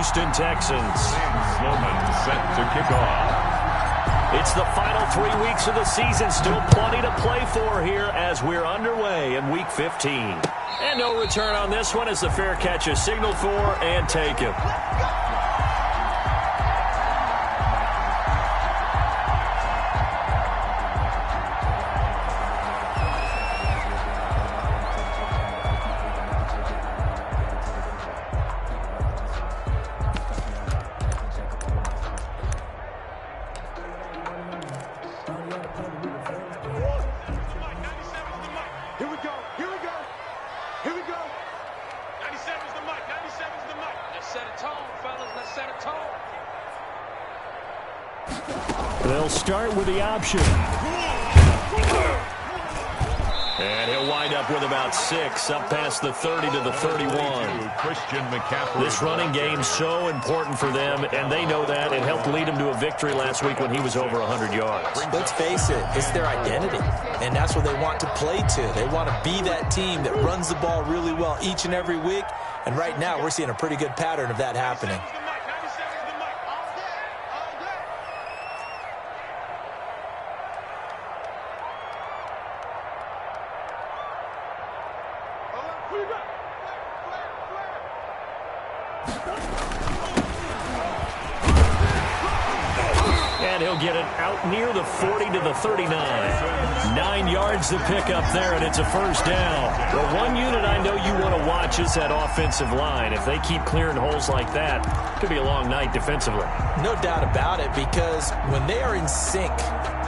Houston Texans. Sloman set to kick off. It's the final 3 weeks of the season. Still plenty to play for here as we're underway in Week 15. And no return on this one as the fair catch is signaled for and taken. They'll start with the option. And he'll wind up with about 6, up past the 30 to the 31. This running game's so important for them, and they know that. It helped lead them to a victory last week when he was over 100 yards. Let's face it, it's their identity, and that's what they want to play to. They want to be that team that runs the ball really well each and every week, and right now we're seeing a pretty good pattern of that happening. And he'll get it out near the 40 to the 39. 9 yards to pick up there, and it's a first down. The one unit I know you want to watch is that offensive line. If they keep clearing holes like that, it could be a long night defensively. No doubt about it, because when they are in sync,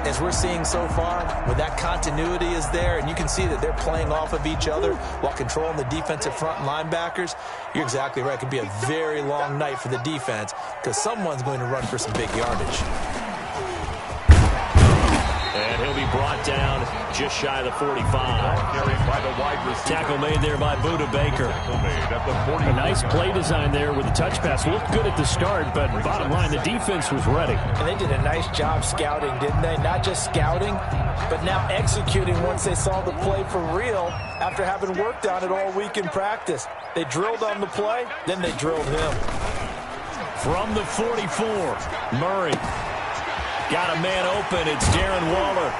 as we're seeing so far, when that continuity is there and you can see that they're playing off of each other while controlling the defensive front and linebackers, you're exactly right. It could be a very long night for the defense because someone's going to run for some big yardage. And he'll be brought down just shy of the 45. Tackle made there by Buda Baker. A nice play design there with the touch pass. Looked good at the start, but bottom line, the defense was ready. And they did a nice job scouting, didn't they? Not just scouting, but now executing once they saw the play for real after having worked on it all week in practice. They drilled on the play, then they drilled him. From the 44, Murray. Got a man open. It's Darren Waller.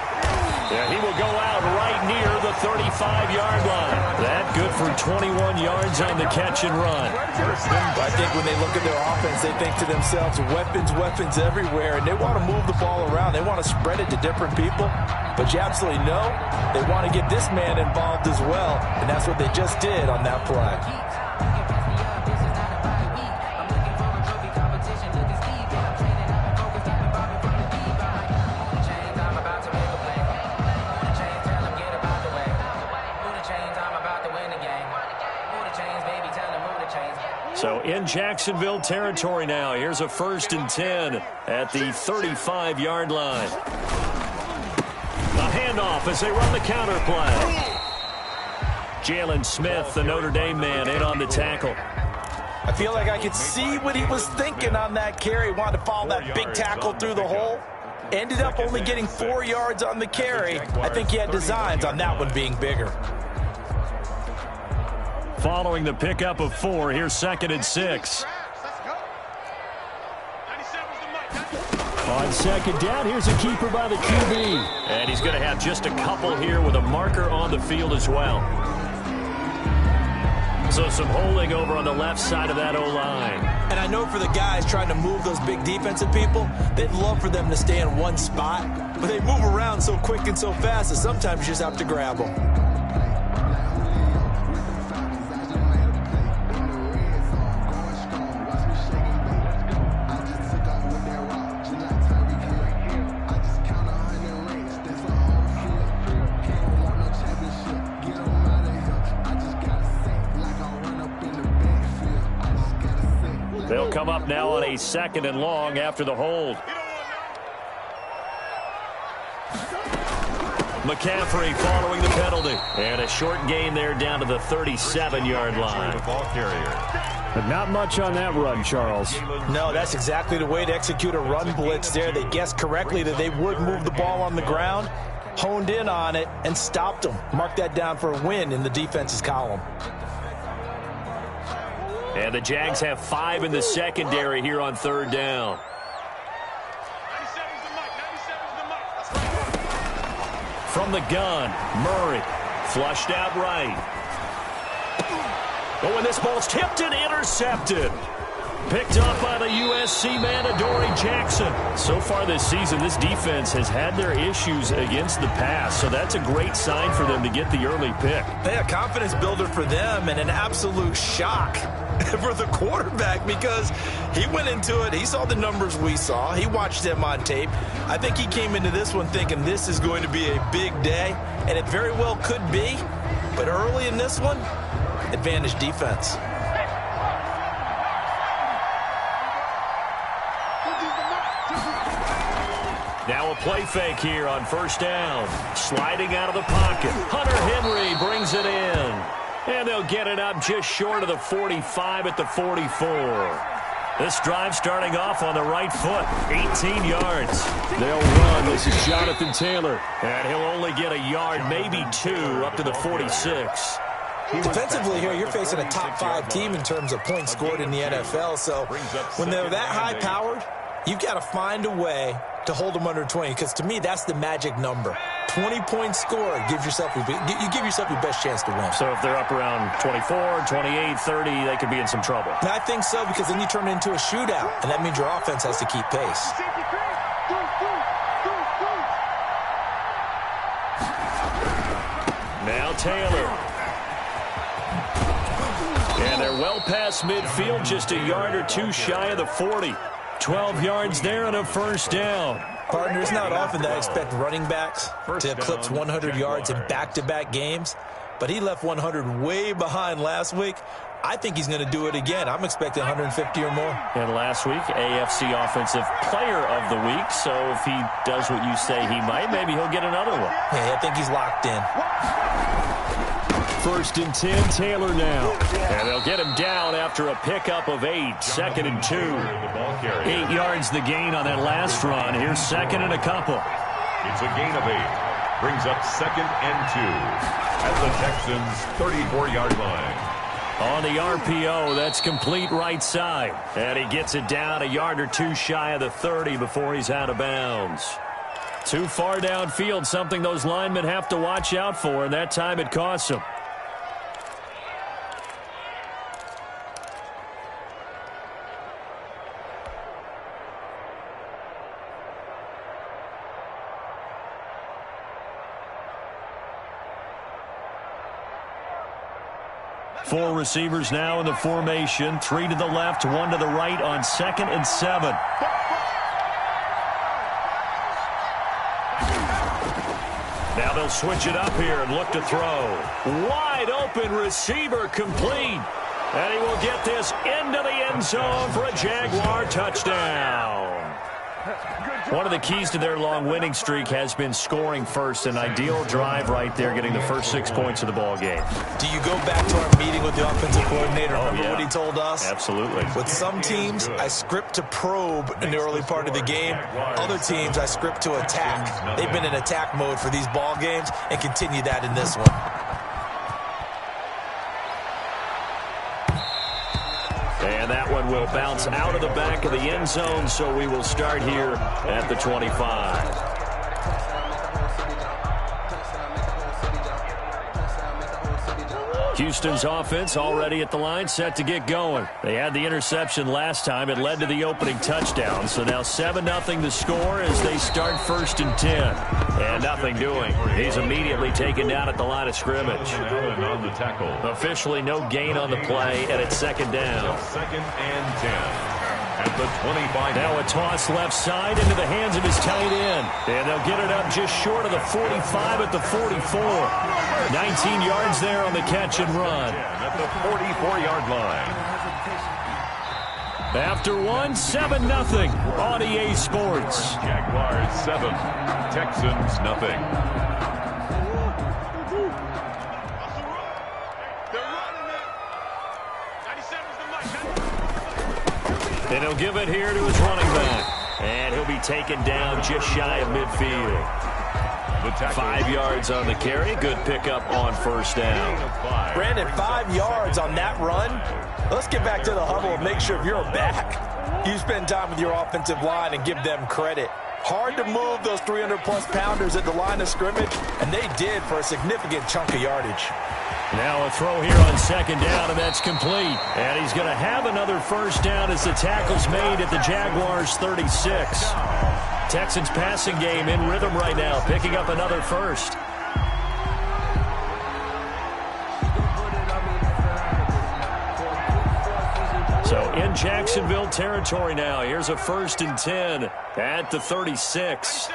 Yeah, he will go out right near the 35-yard line. That good for 21 yards on the catch and run. I think when they look at their offense, they think to themselves, weapons, weapons everywhere, and they want to move the ball around. They want to spread it to different people. But you absolutely know they want to get this man involved as well, and that's what they just did on that play. So in Jacksonville territory now. Here's a 1st and 10 at the 35-yard line. A handoff as they run the counter play. Jalen Smith, the Notre Dame man, in on the tackle. I feel like I could see what he was thinking on that carry. Wanted to follow that big tackle through the hole. Ended up only getting 4 yards on the carry. I think he had designs on that one being bigger. Following the pickup of 4, here's 2nd and 6. On second down, here's a keeper by the QB. And he's going to have just a couple here with a marker on the field as well. So some holding over on the left side of that O-line. And I know for the guys trying to move those big defensive people, they'd love for them to stay in one spot. But they move around so quick and so fast that sometimes you just have to grab them. They'll come up now on a 2nd and long after the hold. McCaffrey following the penalty. And a short gain there down to the 37-yard line. But not much on that run, Charles. No, that's exactly the way to execute a run blitz there. They guessed correctly that they would move the ball on the ground, honed in on it, and stopped them. Mark that down for a win in the defense's column. And the Jags have 5 in the secondary here on 3rd down. From the gun, Murray. Flushed out right. Oh, and this ball's tipped and intercepted. Picked up by the USC man, Adoree Jackson. So far this season, this defense has had their issues against the pass, so that's a great sign for them to get the early pick. Yeah, confidence builder for them and an absolute shock for the quarterback because he went into it. He saw the numbers we saw. He watched them on tape. I think he came into this one thinking this is going to be a big day, and it very well could be. But early in this one, advantage defense. Now a play fake here on 1st down. Sliding out of the pocket. Hunter Henry brings it in. And they'll get it up just short of the 45 at the 44. This drive starting off on the right foot. 18 yards. They'll run. This is Jonathan Taylor. And he'll only get a yard, maybe 2, up to the 46. Defensively here, you're facing a top 5 team in terms of points scored in the NFL. So when they're that high-powered, you've got to find a way to hold them under 20, because to me, that's the magic number. 20 points scored, you give yourself your best chance to win. So if they're up around 24, 28, 30, they could be in some trouble. And I think so, because then you turn it into a shootout, and that means your offense has to keep pace. Now Taylor. And they're well past midfield, just a yard or 2 shy of the 40. 12 yards there and a 1st down. Partner, it's not often that I expect running backs to eclipse 100 yards in back-to-back games, but he left 100 way behind last week. I think he's going to do it again. I'm expecting 150 or more. And last week, AFC Offensive Player of the Week, so if he does what you say he might, maybe he'll get another one. Yeah, I think he's locked in. 1st and 10, Taylor now. And they'll get him down after a pickup of 8. 2nd and 2. 8 yards the gain on that last run. Here's 2nd and a couple. It's a gain of 8. Brings up 2nd and 2 at the Texans' 34-yard line. On the RPO, that's complete right side. And he gets it down a yard or 2 shy of the 30 before he's out of bounds. Too far downfield, something those linemen have to watch out for, and that time it costs them. Four receivers now in the formation. 3 to the left, 1 to the right on 2nd and 7. Now they'll switch it up here and look to throw. Wide open receiver complete. And he will get this into the end zone for a Jaguar touchdown. One of the keys to their long winning streak has been scoring first. An ideal drive right there, getting the first 6 points of the ball game. Do you go back to our meeting with the offensive coordinator? Remember what he told us? Absolutely. With some teams, I script to probe in the early part of the game. Other teams, I script to attack. They've been in attack mode for these ball games and continue that in this one. And that one will bounce out of the back of the end zone, so we will start here at the 25. Houston's offense already at the line, set to get going. They had the interception last time. It led to the opening touchdown. So now 7-0 to score as they start 1st and 10. And nothing doing. He's immediately taken down at the line of scrimmage. On the tackle. Officially no gain on the play, and it's 2nd down. 2nd and 10. At the 25. Now a toss left side into the hands of his tight end. And they'll get it up just short of the 45 at the 44. 19 yards there on the catch and run. At the 44-yard line. After 7-0 on EA Sports. Jaguars 7, Texans nothing. And he'll give it here to his running back. And he'll be taken down just shy of midfield. 5 yards on the carry. Good pickup on first down. Brandon, 5 yards on that run. Let's get back to the huddle and make sure if you're a back, you spend time with your offensive line and give them credit. Hard to move those 300-plus pounders at the line of scrimmage, and they did for a significant chunk of yardage. Now a throw here on second down, and that's complete. And he's going to have another first down as the tackle's made at the Jaguars' 36. Texans passing game in rhythm right now, picking up another first. So in Jacksonville territory now. Here's a 1st and 10 at the 36.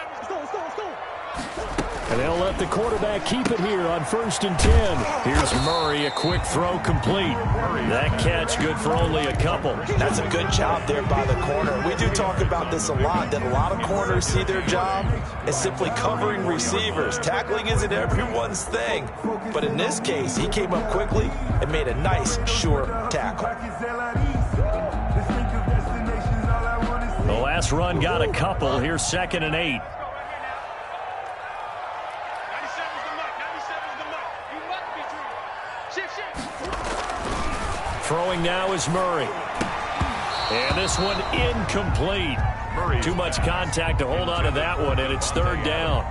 And they'll let the quarterback keep it here on 1st and 10. Here's Murray, a quick throw complete. That catch good for only a couple. That's a good job there by the corner. We do talk about this a lot, that a lot of corners see their job as simply covering receivers. Tackling isn't everyone's thing. But in this case, he came up quickly and made a nice, sure tackle. The last run got a couple. Here's 2nd and 8. Throwing now is Murray. And this one incomplete. Too much contact to hold on to that one, and it's 3rd down.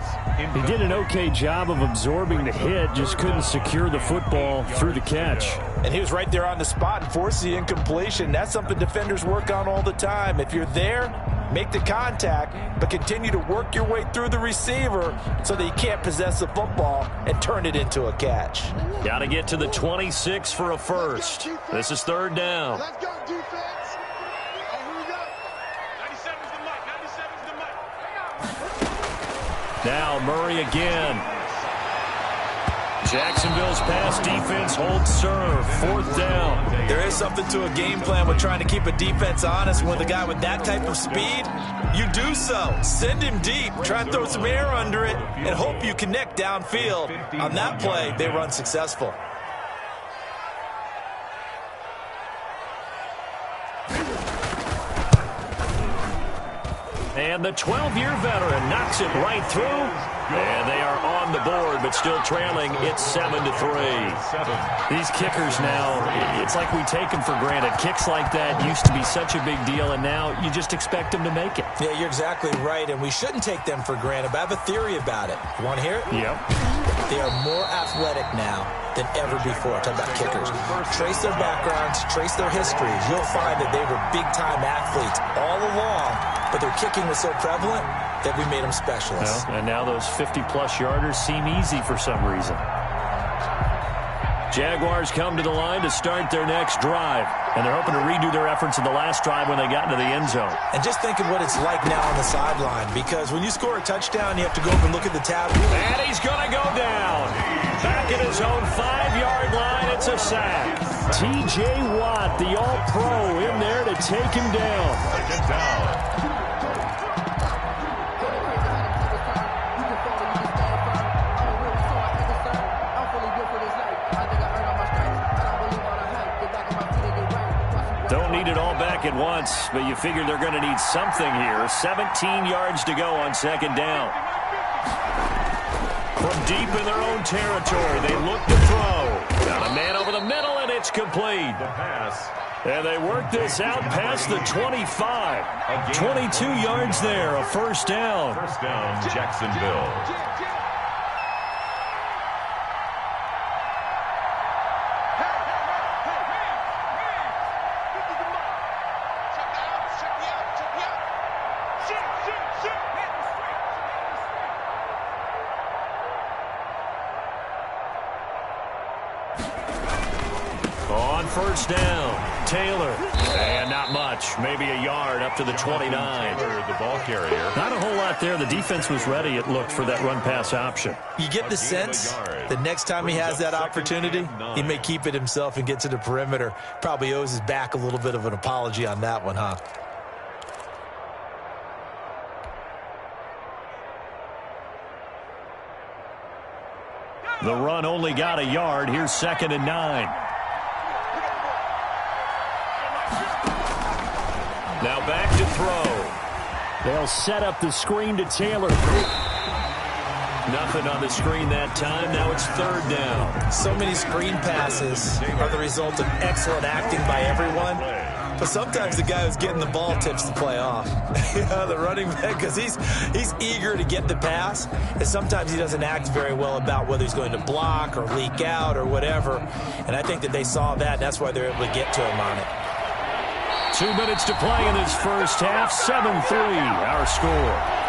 He did an okay job of absorbing the hit, just couldn't secure the football through the catch. And he was right there on the spot and forced the incompletion. That's something defenders work on all the time. If you're there, make the contact, but continue to work your way through the receiver so that you can't possess the football and turn it into a catch. Got to get to the 26 for a first. This is 3rd down. Let's go, defense. Oh, here we go. 97's the mic. 97's the mic. Now Murray again. Jacksonville's pass defense holds serve. 4th down. There is something to a game plan with trying to keep a defense honest. With a guy with that type of speed, you do so. Send him deep. Try and throw some air under it and hope you connect downfield. On that play, they run successful. And the 12-year veteran knocks it right through. And they are on the board, but still trailing. It's 7-3. These kickers now, it's like we take them for granted. Kicks like that used to be such a big deal, and now you just expect them to make it. Yeah, you're exactly right, and we shouldn't take them for granted. But I have a theory about it. You want to hear it? Yep. They are more athletic now than ever before. Talk about kickers. Trace their backgrounds, trace their histories. You'll find that they were big-time athletes all along, but their kicking was so prevalent that we made them specialists. Well, and now those 50-plus yarders seem easy for some reason. Jaguars come to the line to start their next drive, and they're hoping to redo their efforts in the last drive when they got into the end zone. And just think of what it's like now on the sideline, because when you score a touchdown, you have to go up and look at the tab. And he's going to go down. Back at his own 5-yard line, it's a sack. T.J. Watt, the All-Pro, in there to take him down. Second down. Don't need it all back at once, but you figure they're going to need something here. 17 yards to go on 2nd down. From deep in their own territory, they look to throw. Got a man over the middle, and it's complete. The pass. And they work this out past the 25. 22 yards there, a first down. First down, Jacksonville. On first down, Taylor. And not much, maybe a yard up to the 29. The ball carrier. Not a whole lot there. The defense was ready, it looked, for that run-pass option. You get the sense the next time he has that opportunity, he may keep it himself and get to the perimeter. Probably owes his back a little bit of an apology on that one, huh? The run only got a yard. Here's 2nd and 9. Now back to throw. They'll set up the screen to Taylor. Nothing on the screen that time. Now it's third down. So many screen passes are the result of excellent acting by everyone. But sometimes the guy who's getting the ball tips the play off. The running back, because he's eager to get the pass, and sometimes he doesn't act very well about whether he's going to block or leak out or whatever. And I think that they saw that, and that's why they're able to get to him on it. 2 minutes to play in this first half. 7-3, our score.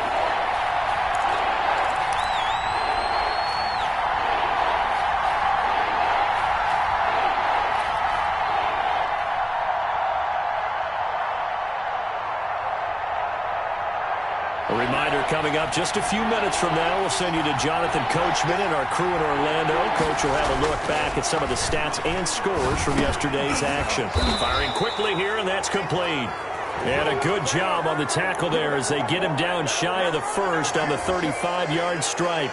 A reminder coming up just a few minutes from now. We'll send you to Jonathan Coachman and our crew in Orlando. Coach will have a look back at some of the stats and scores from yesterday's action. Firing quickly here, and that's complete. And a good job on the tackle there as they get him down shy of the first on the 35-yard stripe.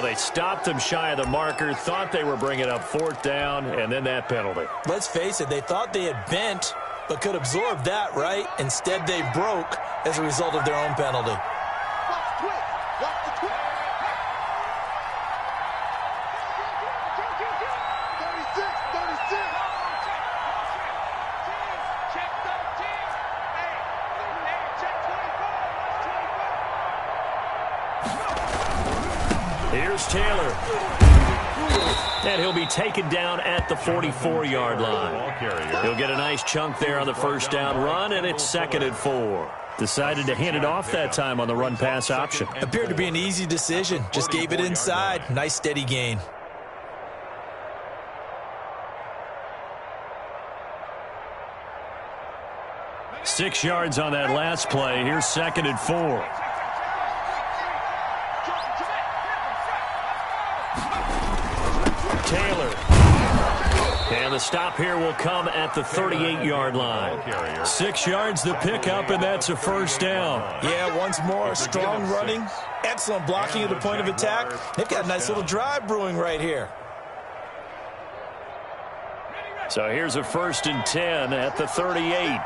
They stopped him shy of the marker, thought they were bringing up fourth down, and then that penalty. Let's face it, they thought they had bent but could absorb that, right? Instead, they broke as a result of their own penalty. Here's Taylor. And he'll be taken down at the 44-yard line. He'll get a nice chunk there on the first down run, and it's 2nd and 4. Decided to hand it off that time on the run-pass option. Appeared to be an easy decision. Just gave it inside. Nice steady gain. Six yards on that last play. Here's 2nd and 4. Taylor. And the stop here will come at the 38-yard line. 6 yards the pickup, and that's a first down. Yeah, once more, strong running, excellent blocking at the point of attack. They've got a nice little drive brewing right here. So here's a 1st and 10 at the 38.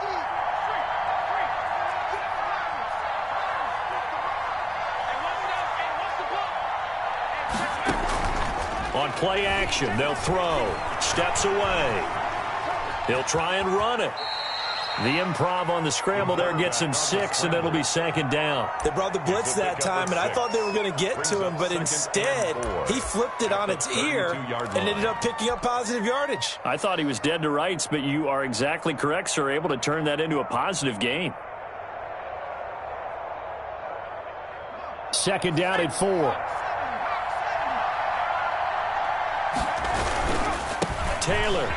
On play action, they'll throw. Steps away. He'll try and run it. The improv on the scramble there gets him 6, and it'll be 2nd down. They brought the blitz that time, and I thought they were going to get to him, but instead, he flipped it on its ear and ended up picking up positive yardage. I thought he was dead to rights, but you are exactly correct, sir. Able to turn that into a positive gain. 2nd down and 4. Taylor.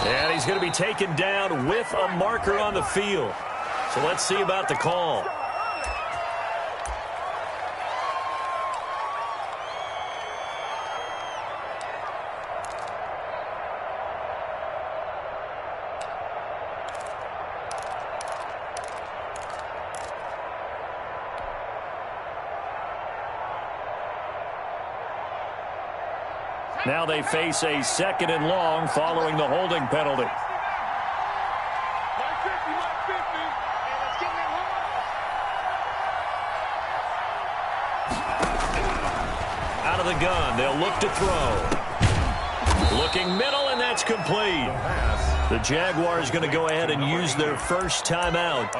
And he's going to be taken down with a marker on the field. So let's see about the call. Now they face a 2nd and long following the holding penalty. Out of the gun, they'll look to throw. Looking middle, and that's complete. The Jaguars going to go ahead and use their first timeout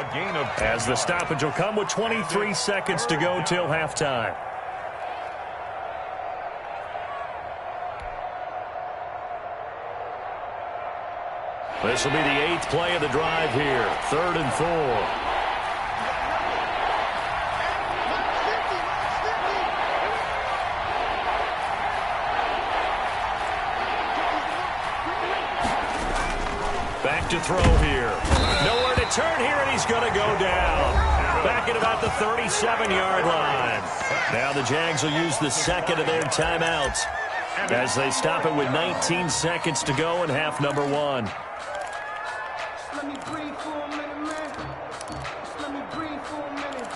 as the stoppage will come with 23 seconds to go till halftime. This will be the 8th play of the drive here. 3rd and 4. Back to throw here. Nowhere to turn here, and he's going to go down. Back at about the 37-yard line. Now the Jags will use the 2nd of their timeouts as they stop it with 19 seconds to go in half number 1. Let me breathe for a minute, man. Just let me breathe for a minute.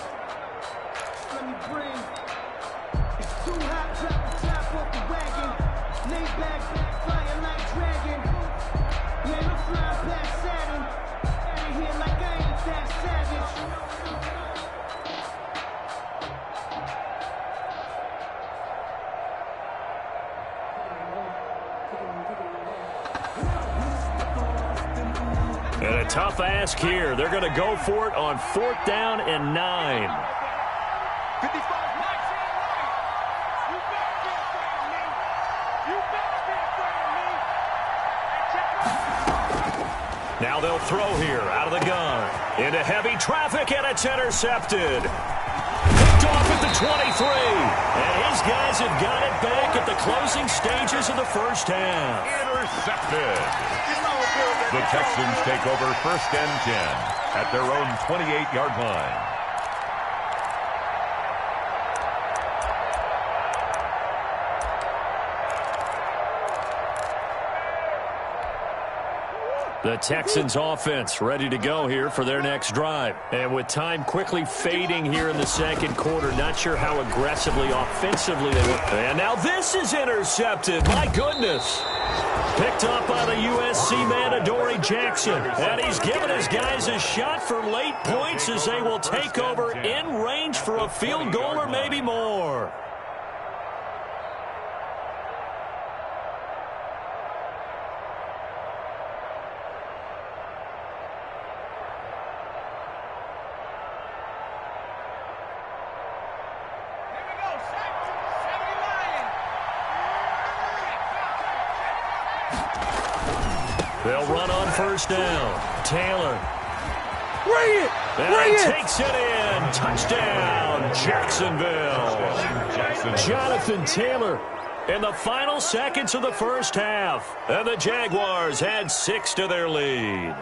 Just let me breathe. It's too hot, drop the top off the wagon. Lay back, fire like dragon. Man, I'm flying past Saturn. Out of here like I ain't that savage. tough ask here. They're going to go for it on 4th down and 9. 55 Mike. You better be afraid of me. You better be afraid of me. Now they'll throw here out of the gun. Into heavy traffic, and it's intercepted. Picked off at the 23. And his guys have got it back at the closing stages of the first half. Intercepted. The Texans take over 1st and 10 at their own 28-yard line. The Texans offense ready to go here for their next drive. And with time quickly fading here in the second quarter, not sure how aggressively, offensively they were. And now this is intercepted. My goodness. Picked up by the USC man, Adoree Jackson. And he's given his guys a shot for late points as they will take over in range for a field goal or maybe more. They'll run on 1st down. Taylor. Bring it! And he takes it in. Touchdown, Jacksonville. Jonathan Taylor in the final seconds of the first half. And the Jaguars had 6 to their lead.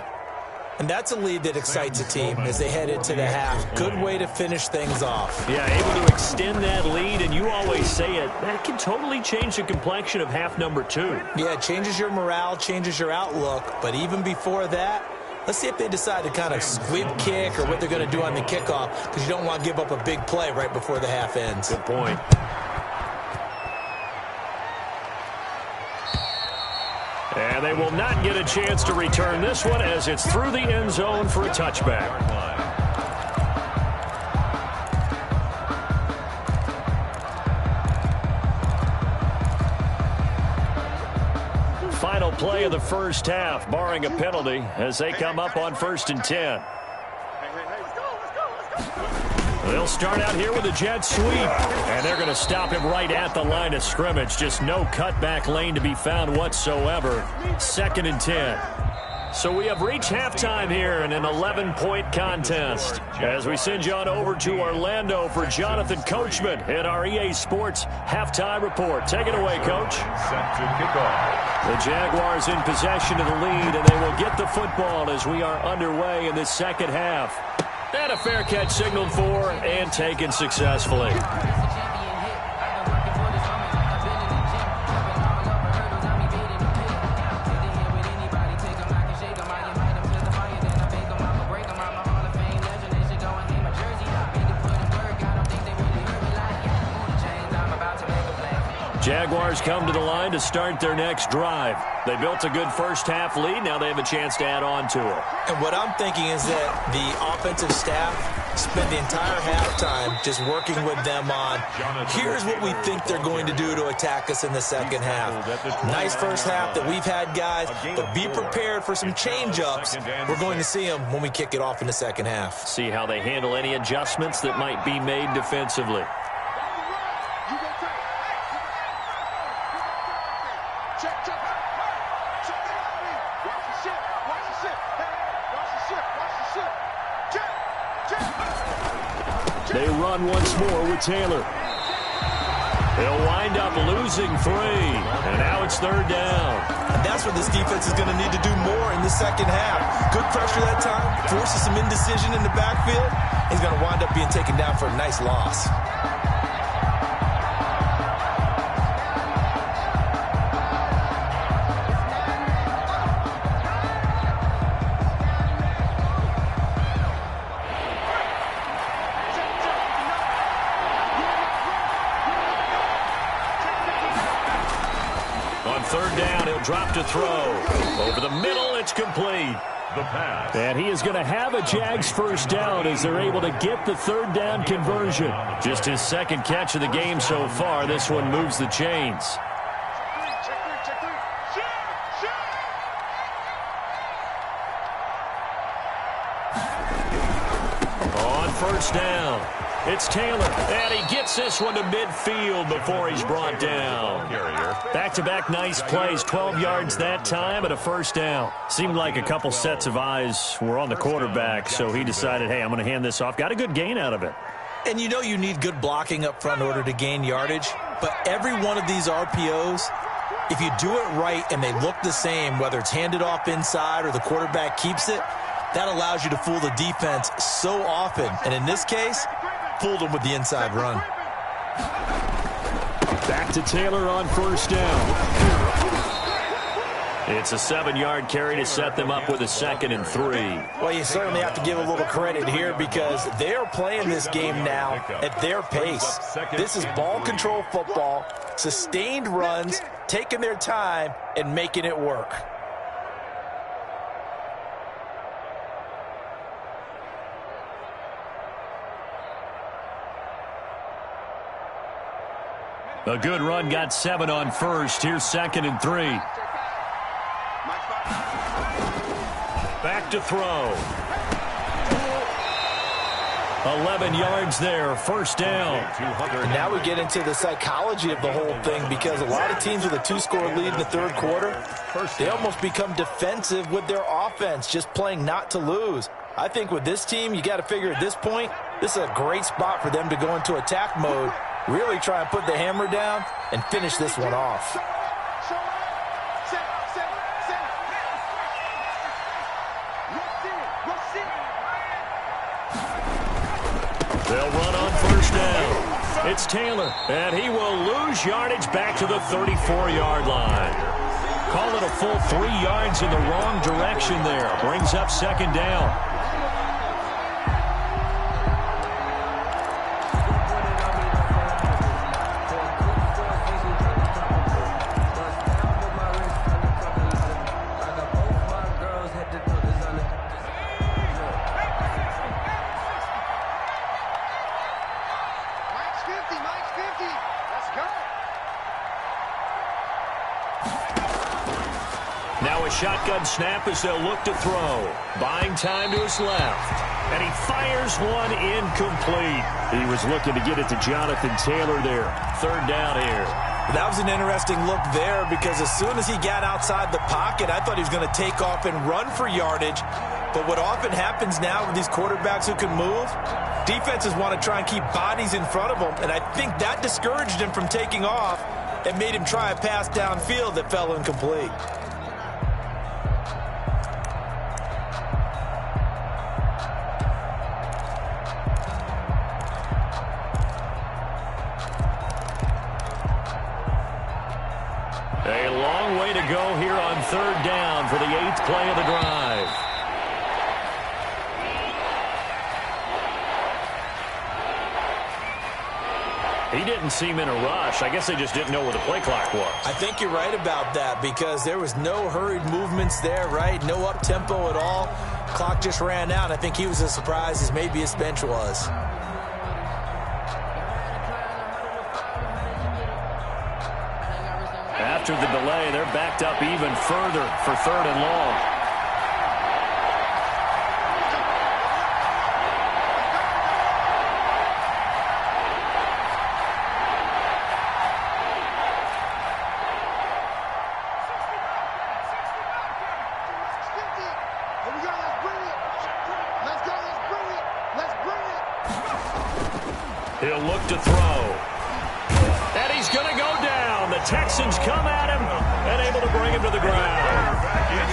And that's a lead that excites a team as they head into the half. Good way to finish things off. Yeah, able to extend that lead, and you always say it, that can totally change the complexion of half number 2. Yeah, it changes your morale, changes your outlook. But even before that, let's see if they decide to kind of squib kick or what they're going to do on the kickoff, because you don't want to give up a big play right before the half ends. Good point. And they will not get a chance to return this one as it's through the end zone for a touchback. Final play of the first half, barring a penalty, as they come up on 1st and 10. They'll start out here with a jet sweep, and they're going to stop him right at the line of scrimmage. Just no cutback lane to be found whatsoever. 2nd and 10. So we have reached halftime here in an 11-point contest. As we send you on over to Orlando for Jonathan Coachman in our EA Sports Halftime Report. Take it away, Coach. Set to kick off. The Jaguars in possession of the lead, and they will get the football as we are underway in this second half. And a fair catch signaled for and taken successfully. Jaguars come to the line to start their next drive. They built a good first half lead. Now they have a chance to add on to it. And what I'm thinking is that the offensive staff spent the entire halftime just working with them on, here's what we think they're going to do to attack us in the second half. Nice first half that we've had, guys, but be prepared for some change-ups. We're going to see them when we kick it off in the second half. See how they handle any adjustments that might be made defensively. They run once more with Taylor. They'll wind up losing 3. And now it's 3rd down. And that's what this defense is going to need to do more in the second half. Good pressure that time. Forces some indecision in the backfield. He's going to wind up being taken down for a nice loss. Drop to throw. Over the middle, it's complete. The pass. And he is going to have a Jags first down as they're able to get the 3rd down conversion. Just his 2nd catch of the game so far. This one moves the chains. first down. It's Taylor, and he gets this one to midfield before he's brought down. Back-to-back nice plays, 12 yards that time and a first down. Seemed like a couple sets of eyes were on the quarterback, so he decided, hey, I'm going to hand this off. Got a good gain out of it. And you know you need good blocking up front in order to gain yardage, but every one of these RPOs, if you do it right and they look the same, whether it's handed off inside or the quarterback keeps it, that allows you to fool the defense so often. And in this case, fooled them with the inside run. Back to Taylor on first down. It's a 7-yard carry to set them up with a 2nd and 3. Well, you certainly have to give a little credit here because they are playing this game now at their pace. This is ball control football, sustained runs, taking their time and making it work. A good run, got 7 on first. Here's 2nd and 3. Back to throw. 11 yards there, first down. And now we get into the psychology of the whole thing because a lot of teams with a 2-score lead in the third quarter, they almost become defensive with their offense, just playing not to lose. I think with this team, you got to figure at this point, this is a great spot for them to go into attack mode, really try and put the hammer down and finish this one off. They'll run on first down. It's Taylor, and he will lose yardage back to the 34-yard line. Call it a full 3 yards in the wrong direction there. Brings up 2nd down. Shotgun snap as they'll look to throw. Buying time to his left. And he fires one incomplete. He was looking to get it to Jonathan Taylor there. 3rd down here. That was an interesting look there because as soon as he got outside the pocket, I thought he was going to take off and run for yardage. But what often happens now with these quarterbacks who can move, defenses want to try and keep bodies in front of them. And I think that discouraged him from taking off and made him try a pass downfield that fell incomplete. A long way to go here on 3rd down for the 8th play of the drive. He didn't seem in a rush. I guess they just didn't know where the play clock was. I think you're right about that because there was no hurried movements there, right? No up-tempo at all. Clock just ran out. I think he was as surprised as maybe his bench was. After the delay, they're backed up even further for 3rd and long. He'll look to throw. And he's going to go down. The Texans come at him and able to bring him to the ground.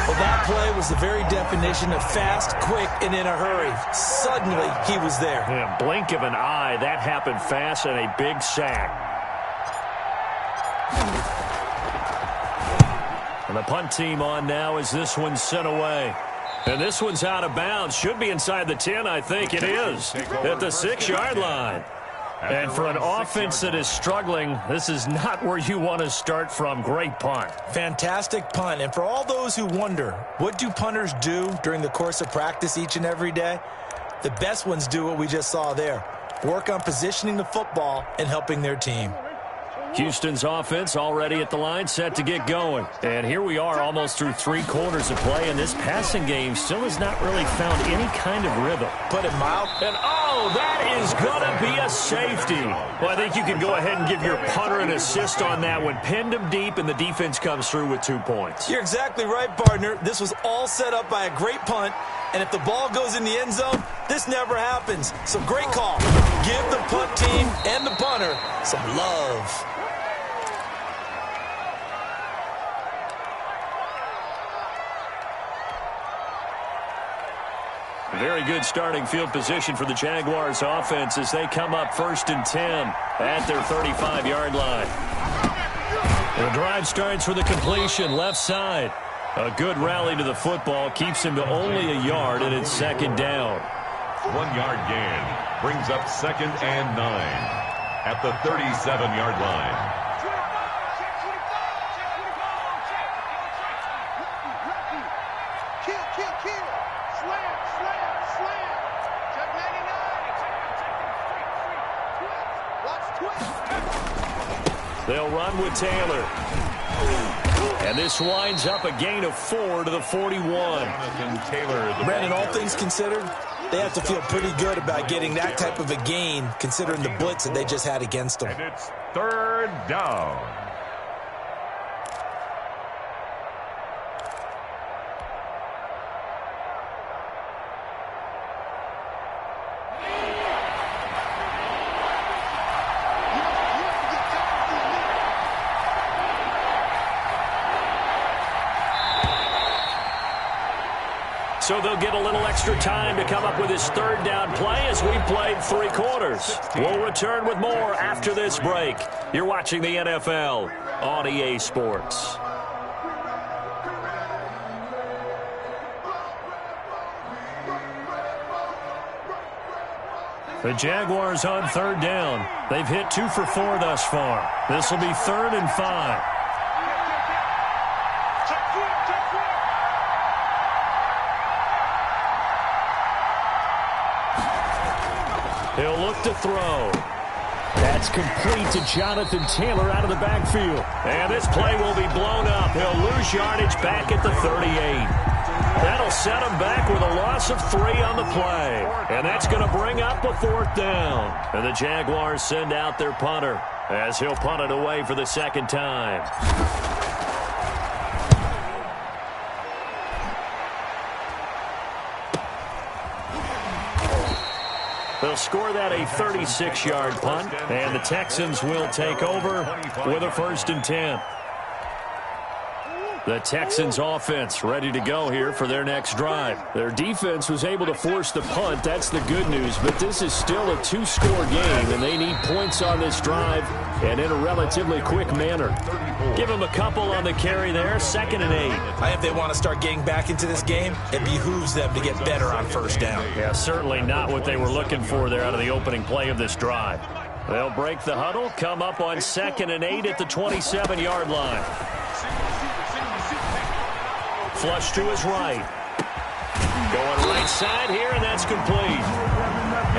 Well, that play was the very definition of fast, quick, and in a hurry. Suddenly, he was there. Yeah, blink of an eye. That happened fast and a big sack. And the punt team on now as this one's sent away. And this one's out of bounds. Should be inside the 10, I think it is. At the 6-yard line. And for an offense that is struggling, this is not where you want to start from. Great punt. Fantastic punt. And for all those who wonder, what do punters do during the course of practice each and every day? The best ones do what we just saw there. Work on positioning the football and helping their team. Houston's offense already at the line, set to get going. And here we are almost through 3 quarters of play, and this passing game still has not really found any kind of rhythm. Put it mild. And oh, that is going to be a safety. Well, I think you can go ahead and give your punter an assist on that one. Pinned him deep, and the defense comes through with 2 points. You're exactly right, partner. This was all set up by a great punt, and if the ball goes in the end zone, this never happens. So great call. Give the punt team and the punter some love. Very good starting field position for the Jaguars offense as they come up 1st and 10 at their 35-yard line. The drive starts with a completion left side. A good rally to the football keeps him to only a yard, and it's 2nd down. 1-yard gain brings up 2nd and 9 at the 37-yard line. They'll run with Taylor. And this winds up a gain of 4 to the 41. Brandon, all things considered, they have to feel pretty good about getting that type of a gain considering the blitz that they just had against them. And it's 3rd down. So they'll get a little extra time to come up with his 3rd down play as we played 3 quarters. We'll return with more after this break. You're watching the NFL on EA Sports. The Jaguars on 3rd down. They've hit 2 for 4 thus far. This will be 3rd and 5. He'll look to throw. That's complete to Jonathan Taylor out of the backfield. And this play will be blown up. He'll lose yardage back at the 38. That'll set him back with a loss of 3 on the play. And that's going to bring up a 4th down. And the Jaguars send out their punter as he'll punt it away for the 2nd time. They'll score that a 36-yard punt, and the Texans will take over with a 1st and 10. The Texans offense ready to go here for their next drive. Their defense was able to force the punt. That's the good news, but this is still a 2-score game, and they need points on this drive and in a relatively quick manner. Give them a couple on the carry there, 2nd and 8. If they want to start getting back into this game, it behooves them to get better on 1st down. Yeah, certainly not what they were looking for there out of the opening play of this drive. They'll break the huddle, come up on 2nd and 8 at the 27-yard line. Flush to his right. Going right side here, and that's complete.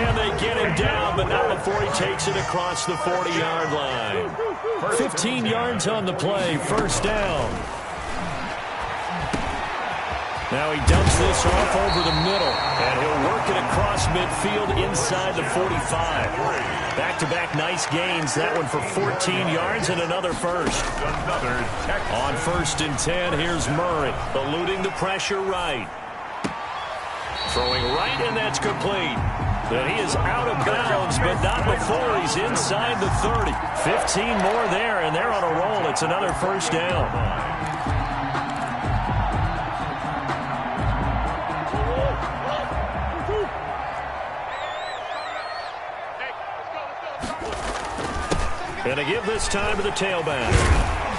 And they get him down, but not before he takes it across the 40-yard line. 15 yards on the play, 1st down. Now he dumps this off over the middle, and he'll work it across midfield inside the 45. Back-to-back nice gains, that one for 14 yards and another first. On 1st and 10, here's Murray, eluding the pressure right. Throwing right, and that's complete. But he is out of bounds, but not before he's inside the 30. 15 more there, and they're on a roll. It's another 1st down. And to give this time to the tailback.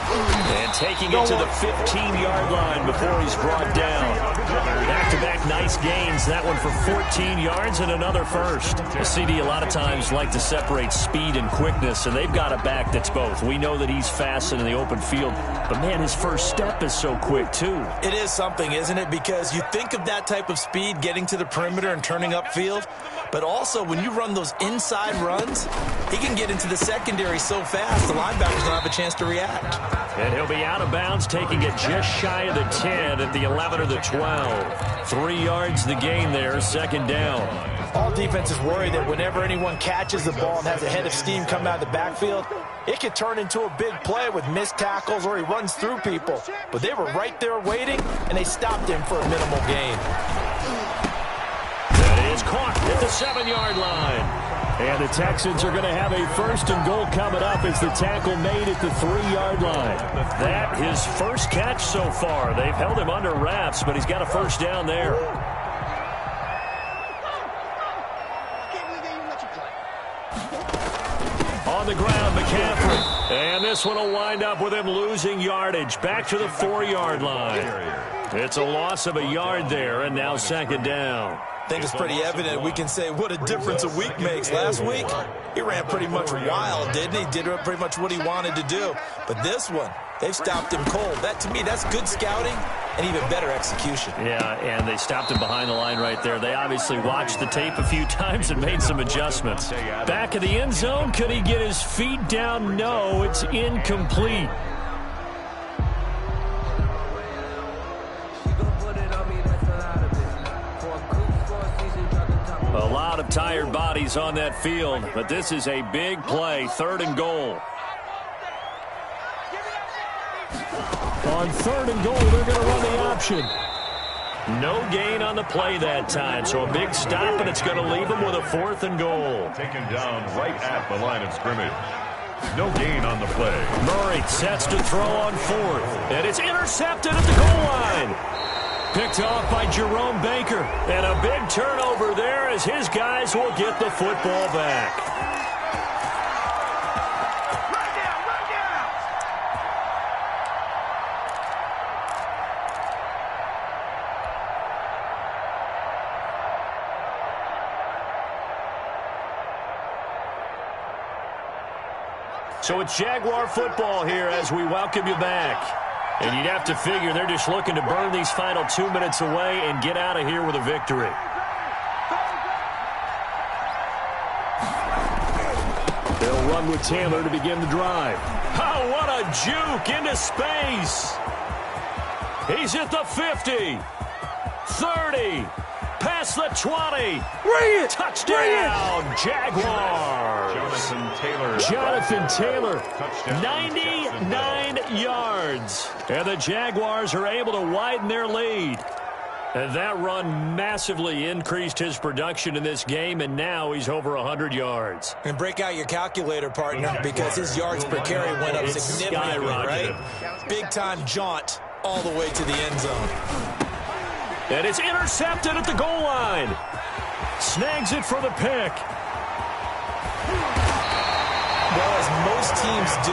And taking it to the 15-yard line before he's brought down. Back-to-back nice gains. That one for 14 yards and another first. CD a lot of times like to separate speed and quickness, and they've got a back that's both. We know that he's fast in the open field, but, man, his first step is so quick, too. It is something, isn't it? Because you think of that type of speed getting to the perimeter and turning upfield, but also when you run those inside runs, he can get into the secondary so fast the linebackers don't have a chance to react. And he'll be out of bounds, taking it just shy of the 10 at the 11 or the 12. 3 yards the gain there, second down. All defenses worry that whenever anyone catches the ball and has a head of steam come out of the backfield, it could turn into a big play with missed tackles or he runs through people. But they were right there waiting, and they stopped him for a minimal gain. That is caught at the 7-yard line. And the Texans are going to have a first and goal coming up as the tackle made at the 3-yard line. That his first catch so far. They've held him under wraps, but he's got a first down there. On the ground, McCaffrey. And this one will wind up with him losing yardage. Back to the 4-yard line. It's a loss of a yard there, and now second down. I think it's pretty evident. We can say what a difference a week makes. Last week, he ran pretty much wild, didn't he? Did pretty much what he wanted to do. But this one, they've stopped him cold. That, to me, that's good scouting and even better execution. Yeah, and they stopped him behind the line right there. They obviously watched the tape a few times and made some adjustments. Back of the end zone, could he get his feet down? No, it's incomplete. A lot of tired bodies on that field, but this is a big play, 3rd and goal. On 3rd and goal, they're going to run the option. No gain on the play that time, so a big stop, and it's going to leave them with a 4th and goal. Taken down right at the line of scrimmage. No gain on the play. Murray sets to throw on 4th, and it's intercepted at the goal line. Picked off by Jerome Baker. And a big turnover there as his guys will get the football back. Run down! So it's Jaguar football here as we welcome you back. And you'd have to figure they're just looking to burn these final 2 minutes away and get out of here with a victory. They'll run with Taylor to begin the drive. Oh, what a juke into space. He's at the 50, 30, past the 20. Bring it! Touchdown, Jaguars. Jonathan Taylor, Touchdown, 99 yards. And the Jaguars are able to widen their lead. And that run massively increased his production in this game, and now he's over 100 yards. And break out your calculator, partner, because his yards per carry went up It's significantly, right? Big-time jaunt all the way to the end zone. And it's intercepted at the goal line. Snags it for the pick. Well, as most teams do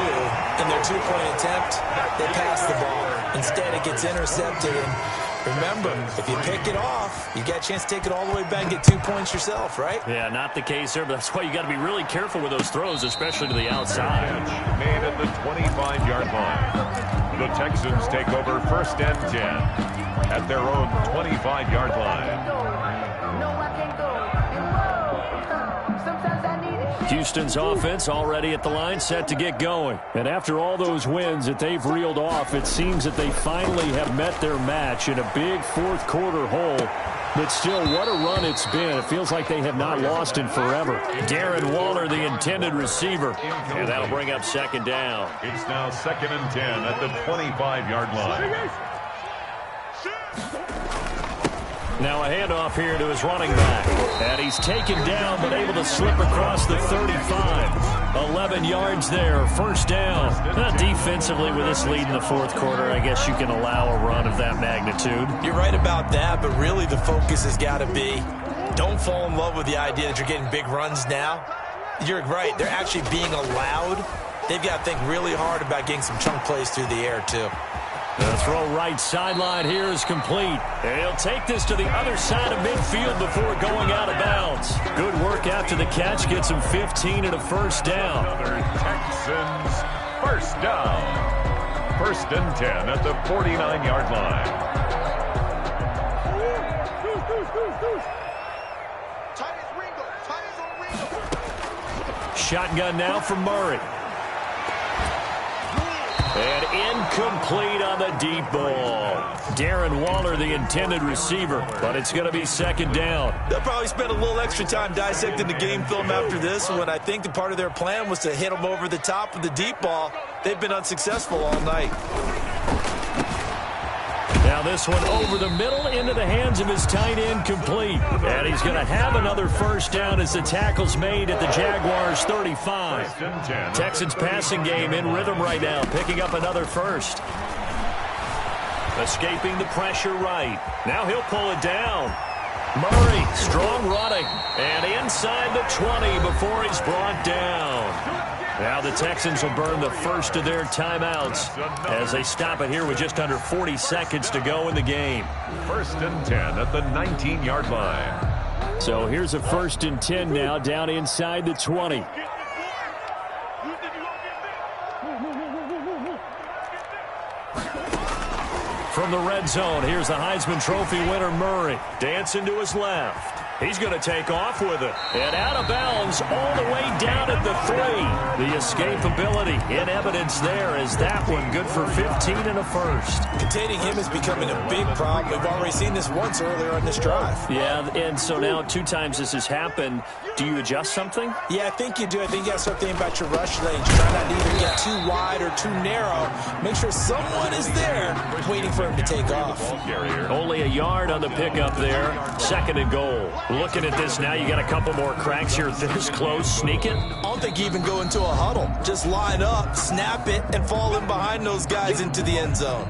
in their two-point attempt, they pass the ball. Instead, it gets intercepted. And remember, if you pick it off, you got a chance to take it all the way back and get 2 points yourself, right? Yeah, not the case there, but that's why you got to be really careful with those throws, especially to the outside. Made at the 25-yard line. The Texans take over 1st and 10 at their own 25-yard line. Houston's offense already at the line, set to get going. And after all those wins that they've reeled off, it seems that they finally have met their match in a big fourth-quarter hole. But still, what a run it's been. It feels like they have not lost in forever. Darren Waller, the intended receiver. And that'll bring up second down. It's now 2nd and 10 at the 25-yard line. Now a handoff here to his running back. And he's taken down but able to slip across the 35. 11 yards there, first down. Defensively with this lead in the fourth quarter, I guess you can allow a run of that magnitude. You're right about that, but really the focus has got to be don't fall in love with the idea that you're getting big runs now. You're right. They're actually being allowed. They've got to think really hard about getting some chunk plays through the air, too. The throw right sideline here is complete. And he'll take this to the other side of midfield before going out of bounds. Good work after the catch. Gets him 15 and a first down. Another Texans first down. 1st and 10 at the 49-yard line. Shotgun now for Murray. And incomplete on the deep ball. Darren Waller, the intended receiver, but it's going to be 2nd down. They'll probably spend a little extra time dissecting the game film after this one. I think the part of their plan was to hit them over the top of the deep ball. They've been unsuccessful all night. Now this one over the middle into the hands of his tight end, complete. And he's going to have another first down as the tackle's made at the Jaguars' 35. Texans passing game in rhythm right now, picking up another first. Escaping the pressure right. Now he'll pull it down. Murray, strong running. And inside the 20 before he's brought down. Now the Texans will burn the first of their timeouts as they stop it here with just under 40 seconds to go in the game. 1st and 10 at the 19-yard line. So here's a 1st and 10 now down inside the 20. From the red zone, here's the Heisman Trophy winner Murray. Dancing to his left. He's going to take off with it. And out of bounds all the way down at the 3. The escapability in evidence there as that one good for 15 and a first. Containing him is becoming a big problem. We've already seen this once earlier on this drive. Yeah, and so now 2 times this has happened. Do you adjust something? Yeah, I think you do. I think you got to start thinking about your rush lanes. Try not to either get too wide or too narrow. Make sure someone is there waiting for him to take off. Only a yard on the pickup there. 2nd and goal. Looking at this now, you got a couple more cracks here this close. Sneak it. I don't think you even go into a huddle. Just line up, snap it, and fall in behind those guys into the end zone.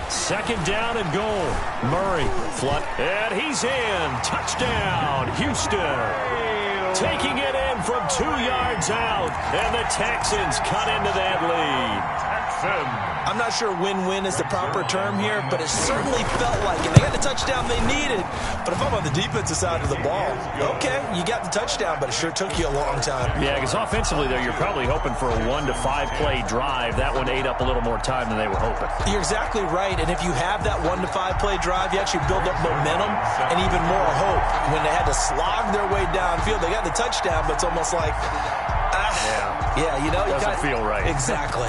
Second down and goal. Murray, and he's in. Touchdown, Houston. Taking it in from 2 yards out, and the Texans cut into that lead. I'm not sure win-win is the proper term here, but it certainly felt like it. They got the touchdown they needed, but if I'm on the defensive side of the ball, okay, you got the touchdown, but it sure took you a long time. Yeah, because offensively, though, you're probably hoping for a 1 to 5 play drive. That one ate up a little more time than they were hoping. You're exactly right, and if you have that 1 to 5 play drive, you actually build up momentum and even more hope. When they had to slog their way downfield, they got the touchdown, but it's almost like, you know, you doesn't feel right. Exactly.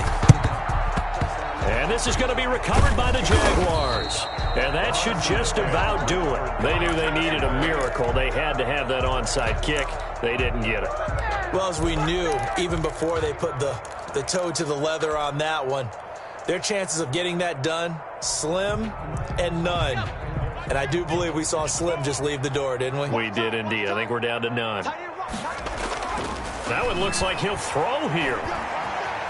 And this is going to be recovered by the Jaguars. And that should just about do it. They knew they needed a miracle. They had to have that onside kick. They didn't get it. Well, as we knew, even before they put the toe to the leather on that one, their chances of getting that done, slim and none. And I do believe we saw Slim just leave the door, didn't we? We did indeed. I think we're down to none. That one looks like he'll throw here.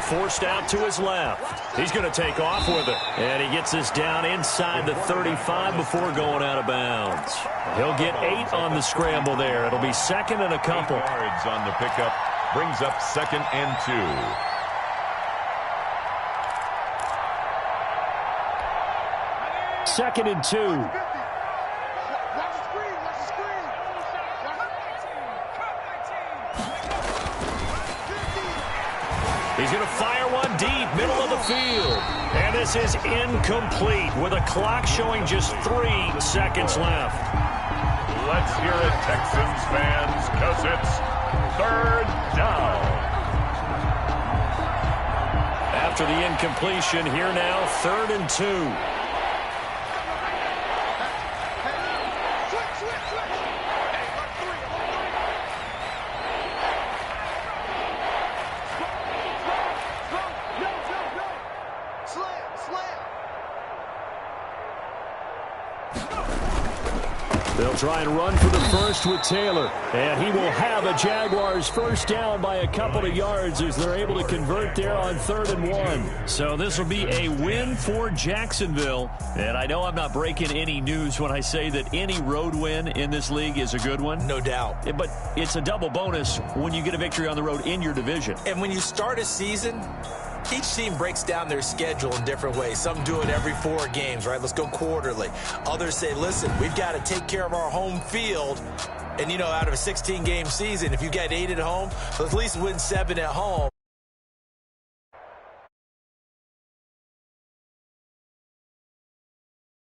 Forced out to his left. He's going to take off with it. And he gets this down inside the 35 before going out of bounds. He'll get 8 on the scramble there. It'll be 2nd and a couple. 8 yards on the pickup. Brings up 2nd and 2. 2nd and 2. He's going to fire one deep, middle of the field. And this is incomplete with a clock showing just 3 seconds left. Let's hear it, Texans fans, because it's 3rd down. After the incompletion, here now, 3rd and 2. They'll They'll try and run for the first with Taylor. And he will have a Jaguars first down by a couple of yards as they're able to convert there on 3rd and 1. So this will be a win for Jacksonville. And I know I'm not breaking any news when I say that any road win in this league is a good one. No doubt. But it's a double bonus when you get a victory on the road in your division. And when you start a season, each team breaks down their schedule in different ways. Some do it every 4 games, right? Let's go quarterly. Others say, listen, we've got to take care of our home field. And, you know, out of a 16-game season, if you get 8 at home, at least win 7 at home.